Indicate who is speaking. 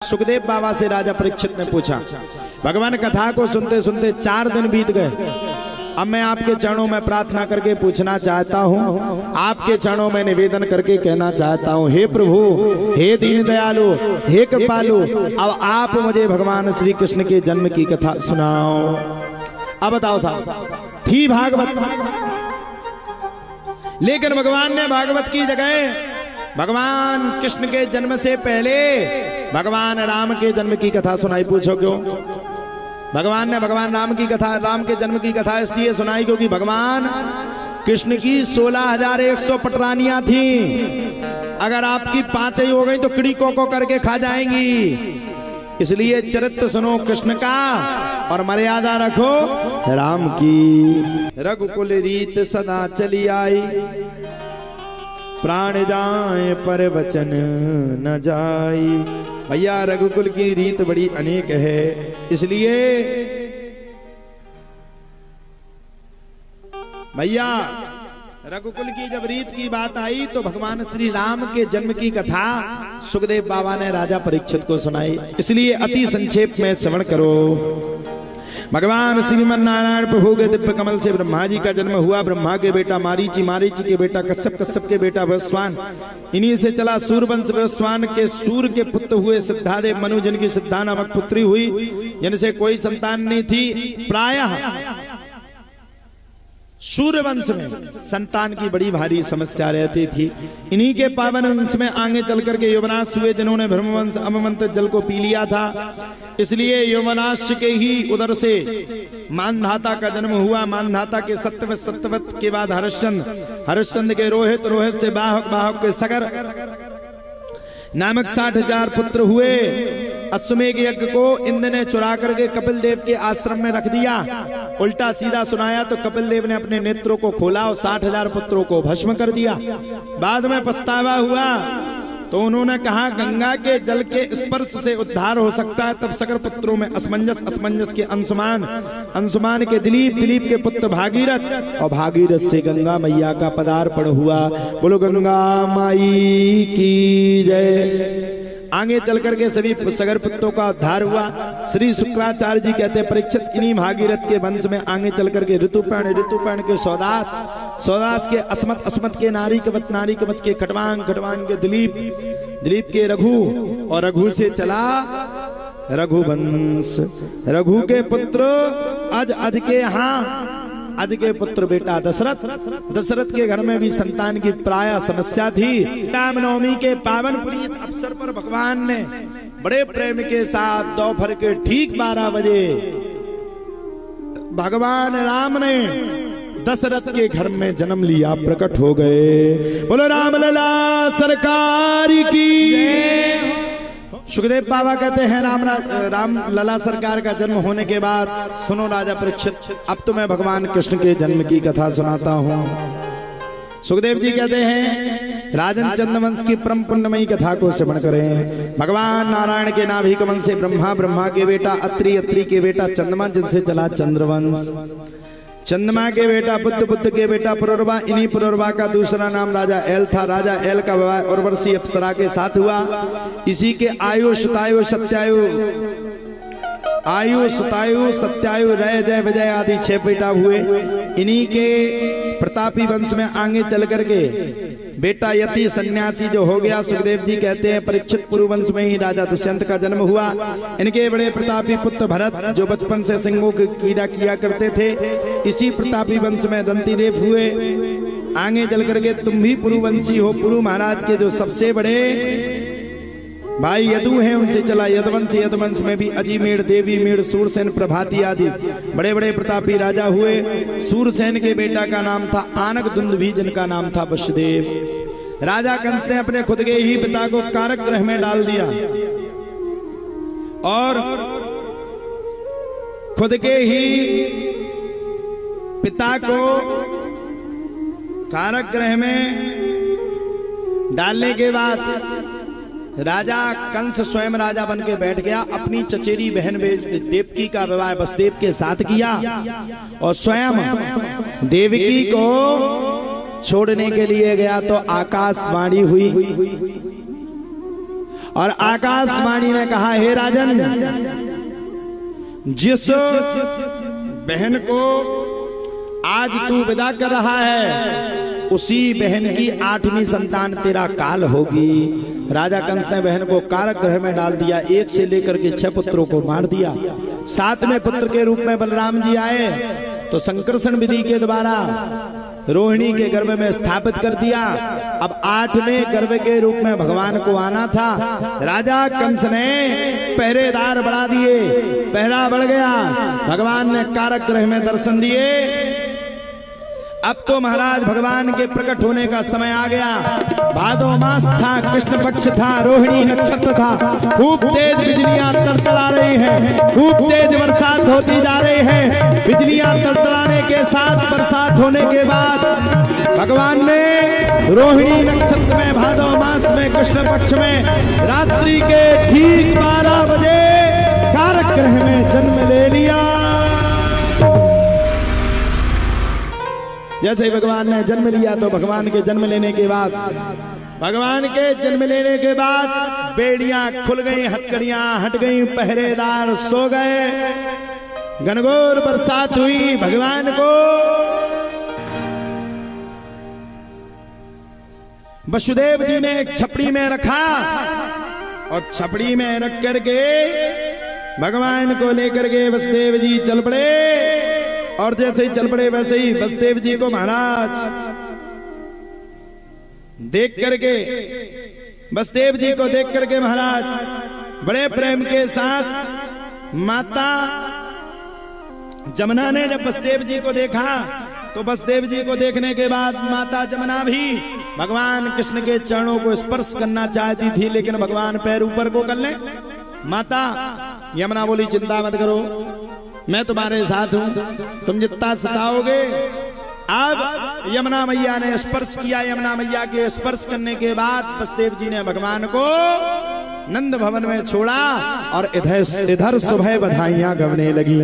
Speaker 1: सुखदेव बाबा से राजा परीक्षित ने पूछा, भगवान कथा को सुनते सुनते 4 दिन बीत गए। अब मैं आपके चरणों में प्रार्थना करके पूछना चाहता हूँ, आपके चरणों में निवेदन करके कहना चाहता हूँ, हे प्रभु, हे दीन दयालु, हे कृपालु, अब आप मुझे भगवान श्री कृष्ण के जन्म की कथा सुनाओ। अब बताओ साहब, थी भागवत, लेकिन भगवान ने भागवत की जगह भगवान कृष्ण के जन्म से पहले भगवान राम के जन्म की कथा सुनाई। पूछो क्यों? भगवान ने भगवान राम की कथा, राम के जन्म की कथा इसलिए सुनाई क्योंकि भगवान कृष्ण की 16,100 पटरानियां थी। अगर आपकी 5 ही हो गई तो किड़ी को करके खा जाएंगी। इसलिए चरित्र सुनो कृष्ण का और मर्यादा रखो राम की। रघुकुल रीत सदा चली आई, प्राण जाए पर वचन न जाई। भैया रघुकुल की रीत बड़ी अनेक है, इसलिए भैया रघुकुल की जब रीत की बात आई तो भगवान श्री राम के जन्म की कथा सुखदेव बाबा ने राजा परीक्षित को सुनाई। इसलिए अति संक्षेप में श्रवण करो। भगवान श्रीमन नारायण प्रभु के दिव्य कमल से ब्रह्मा जी का जन्म हुआ। ब्रह्मा के बेटा मारीची, मारीची के बेटा कश्यप, कश्यप के बेटा वैश्वान, इन्हीं से चला सूर्यवंश। वैश्वान के सूर्य के पुत्र हुए सिद्धादेव मनु, जिनकी सिद्धा नामक पुत्री हुई, जिनसे कोई संतान नहीं थी। प्रायः सूर्यवंश में संतान की बड़ी भारी समस्या रहती थी। इन्हीं के पावन वंश में आगे चल करके यौवनाश हुए, जिन्होंने ब्रह्मवंश अमवंत जल को पी लिया था। इसलिए यौवनाश के ही उदर से मानधाता का जन्म हुआ। मानधाता के सत्यवत, सत्यवत के बाद हरिश्चंद्र, हरिश्चंद्र के रोहित, रोहित से बाहक, बाहक के सगर नामक 60,000 पुत्र हुए। अश्वमेघ यज्ञ को इंद्र ने चुरा करके कपिल देव के आश्रम में रख दिया। उल्टा सीधा सुनाया तो कपिल देव ने अपने नेत्रों को खोला और 60,000 पुत्रों को भस्म कर दिया। बाद में पछतावा हुआ तो उन्होंने कहा गंगा के जल के स्पर्श से उद्धार हो सकता है। तब सकल पुत्रों में असमंजस, असमंजस के अंशुमान, अंशुमान के दिलीप, दिलीप के पुत्र भागीरथ, और भागीरथ से गंगा मैया का पदार्पण हुआ। बोलो गंगा माई की जय। आगे चल करके सभी सगर पुत्रों का उद्धार हुआ। श्री शुक्राचार्य जी कहते हैं परीक्षित इन्हीं भागीरथ के वंश में आगे चल करके ऋतुपर्ण, ऋतुपर्ण के सौदास, सौदास के अस्मत, अस्मत के नारी कवच, नारी कवच के खटवांग, खटवांग के दिलीप, दिलीप के रघु, और रघु से चला रघुवंश। रघु के पुत्र अज, अज के यहाँ अज के पुत्र बेटा दशरथ, दशरथ के घर में भी संतान की प्राय समस्या थी। रामनवमी के पावन पुनीत अवसर पर भगवान ने बड़े प्रेम के साथ दोपहर के ठीक 12 बजे भगवान राम ने दशरथ के घर में जन्म लिया, प्रकट हो गए। बोलो राम लला सरकार की। सुखदेव बाबा कहते हैं राम लला सरकार का जन्म होने के बाद सुनो राजा परीक्षित, अब तो मैं भगवान कृष्ण के जन्म की कथा सुनाता हूँ। सुखदेव जी कहते हैं राजन चंद्रवंश की परम पुण्यमयी कथा को श्रवण करें। भगवान नारायण के नाभि कमल से ब्रह्मा, ब्रह्मा के बेटा अत्रि, अत्रि के बेटा चंद्रमा, जिनसे चला चंद्रवंश। चंद्रमा के बेटा बुद्ध, बुद्ध के बेटा पुरुरवा, इन्हीं पुरुरवा का दूसरा नाम राजा एल था। राजा एल का विवाह उर्वशी अप्सरा के साथ हुआ। इसी के आयु, सुतायु, सत्यायु, आयु, सुतायु, सत्यायु, रय, जय, विजय आदि 6 बेटा हुए। इन्हीं के प्रतापी वंश में आगे चल करके बेटा यति सन्यासी जो हो गया। सुखदेव जी कहते हैं परीक्षित पुरुवंश में ही राजा दुष्यंत का जन्म हुआ। इनके बड़े प्रतापी पुत्र भरत, जो बचपन से सिंहों की कीड़ा किया करते थे, इसी प्रतापी वंश में दंतीदेव हुए। आगे चल करके तुम भी पुरुवंशी हो। पुरु महाराज के जो सबसे बड़े भाई यदु हैं, उनसे चला यदुवंश। यदुवंश में भी अजीमेढ़, देवीमेढ़, सूरसेन, प्रभाती आदि बड़े बड़े प्रतापी राजा हुए। सूरसेन के बेटा का नाम था आनक दुंदुभी, जिनका नाम था वसुदेव। राजा कंस ने अपने खुद के ही पिता को कारक ग्रह में डाल दिया और खुद के ही पिता को कारक ग्रह में डालने के बाद राजा कंस स्वयं राजा बन के बैठ गया। अपनी चचेरी बहन देवकी का विवाह वसुदेव के साथ किया और स्वयं देवकी को छोड़ने के लिए गया तो आकाशवाणी हुई और आकाशवाणी ने कहा, हे राजन, जिस बहन को आज तू विदा कर रहा है उसी बहन की 8वीं संतान तेरा काल होगी। राजा कंस ने बहन को कारागृह में डाल दिया, 1 से लेकर के 6 पुत्रों को मार दिया। 7वें पुत्र के रूप में बलराम जी आए तो संकर्षण विधि के द्वारा रोहिणी के गर्भ में स्थापित कर दिया। अब 8वें गर्भ के रूप में भगवान को आना था। राजा कंस ने पहरेदार बढ़ा दिए, पहरा बढ़ गया। भगवान ने कारागृह में दर्शन दिए। अब तो महाराज भगवान के प्रकट होने का समय आ गया। भादो मास था, कृष्ण पक्ष था, रोहिणी नक्षत्र था। खूब तेज बिजलियां तड़तड़ा रही हैं, खूब तेज बरसात होती जा रही है। बिजलियां तड़तड़ाने के साथ बरसात होने के बाद भगवान ने रोहिणी नक्षत्र में भादो मास में कृष्ण पक्ष में रात्रि के ठीक 12 बजे कारागृह में जन्म ले लिया। जैसे ही भगवान ने जन्म लिया तो भगवान के जन्म लेने के बाद बेड़ियां खुल गई, हथकड़ियां हट गई, पहरेदार सो गए। घनघोर बरसात हुई। भगवान को वसुदेव जी ने एक छपड़ी में रखा और छपड़ी में रख करके भगवान को लेकर के वसुदेव जी चल पड़े। और जैसे ही चल पड़े वैसे ही वसुदेव जी को महाराज देख करके महाराज बड़े प्रेम के साथ माता जमुना ने जब वसुदेव जी को देखा तो वसुदेव जी को देखने के बाद माता जमुना भी भगवान कृष्ण के चरणों को स्पर्श करना चाहती थी, लेकिन भगवान पैर ऊपर को कर ले। माता यमुना बोली, चिंता मत करो, मैं तुम्हारे साथ हूं, तुम जितना सताओगे। अब यमुना मैया ने स्पर्श किया। यमुना मैया के स्पर्श करने के बाद वसुदेव जी ने भगवान को नंद भवन में छोड़ा और इधर सुबह बधाइयां गवने लगी।